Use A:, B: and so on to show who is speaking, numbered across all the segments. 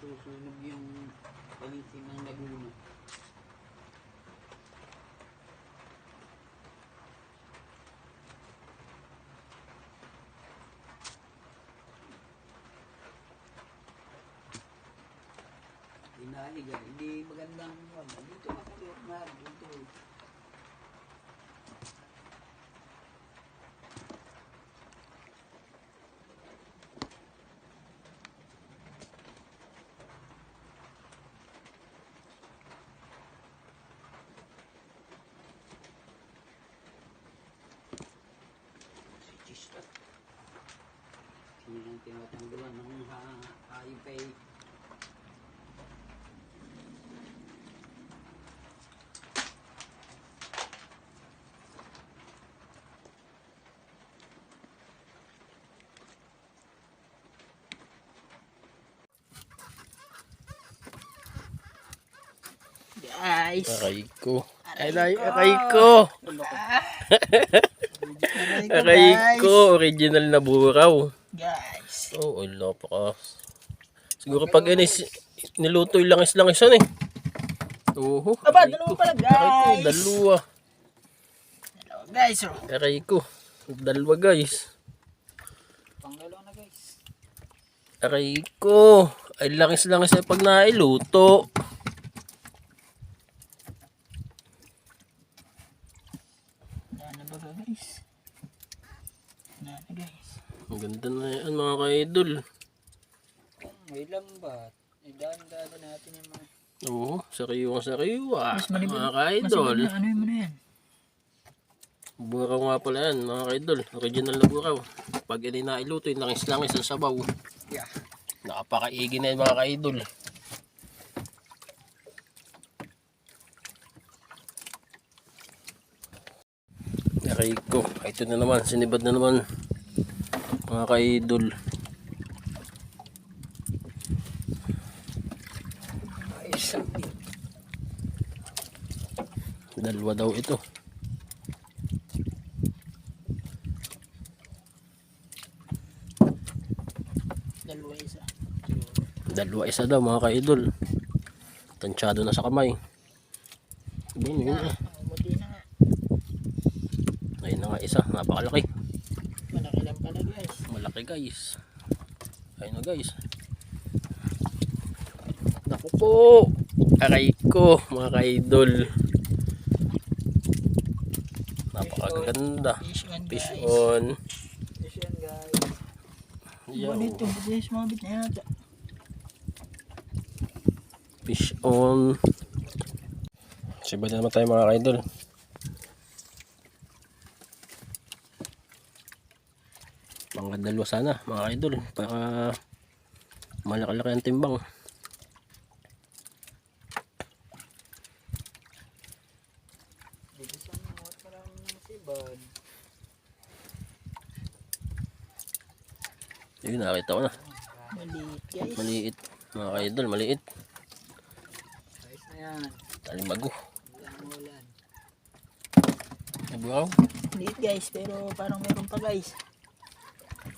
A: Susunog yung palisin ng Laguna. Inahiga, hindi magandang ano. Dito makulot na dito. Hindi lang tinatanggalan ng hayupay.
B: Guys.
C: Aray ko. Aray ko. Aray ko. Original na buraw.
B: Guys.
C: Oh, wala pa ka. Siguro pag niluto yung langis-langis yan eh. Oo.
B: Aba, dalawa pala guys.
C: Aray ko, dalawa.
B: Dalawa guys. Oh.
C: Aray ko. Dalawa guys.
A: Pangalawa na guys.
C: Aray ko. Ay langis-langis ay pag nailuto.
B: Nana ba guys? Nana guys.
C: Ang ganda na yan mga ka-idol.
A: May lambat. Idaan-daan natin yung mga...
C: Oo, sariwa.
B: Mas malibig.
C: Mga ka-idol.
B: Ano yung muna yan?
C: Buraw nga pala yan mga ka-idol. Original na buraw. Pag nailuto yung langis-langis ang sabaw.
A: Yeah.
C: Nakapakaigi na yan mga ka-idol. Aray ko. Ito na naman. Sinibad na naman mga ka-idol. Dalawa daw ito. Dalawa isa daw mga ka-idol. Tansyado na sa kamay. Ayun na.
B: Umuti na nga.
C: Ayun na nga isa. Napakalaki.
B: Malaki lang pala guys.
C: Malaki guys. Ayun na guys. Naku po. Aray ko mga ka-idol. Napakaganda.
B: Fish on
C: Fish
B: guys.
C: on.
A: Fish yan guys.
C: Yo.
B: Dito, guys, mabit na yata.
C: Fish on. Siba na naman tayo mga ka-idol. Mga dalawa sana mga ka-idol. Para malaki-laki ang timbang.
A: Dito sa mga maraming masibad.
C: Ayun, nakita ko na.
B: Maliit guys.
C: Maliit. Mga ka-idol, maliit.
A: Guys na yan.
C: Talimago.
A: Umulan.
C: Wow.
B: Maliit guys, pero parang meron pa guys.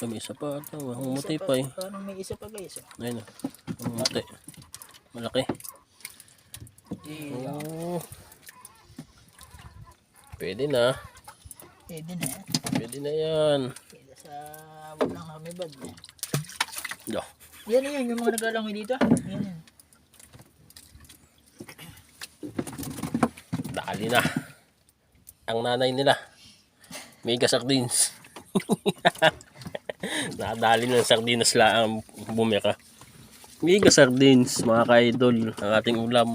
C: May isa pa ito. Humutay pa eh.
B: Parang may isa pa guys. Oh.
C: Ayun na. Humutay. Malaki.
A: Yeah.
C: Oh. Pwede na.
B: Pwede na yan.
C: Pwede na yan.
B: Pwede sa walang hamibad.
C: Yo.
B: Yan yun, yung mga naglalangoy dito. Yan yan.
C: Dali na. Ang nanay nila. Mega sardines. Nakadali ng sardinas lang bumeka. Mega sardines mga ka-idol. Ang ating ulam.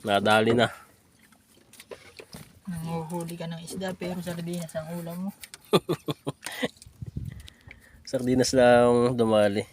C: Nadali na.
B: Nanguhuli ka ng isda pero sardinas ang ulam mo.
C: Sardinas lang dumali.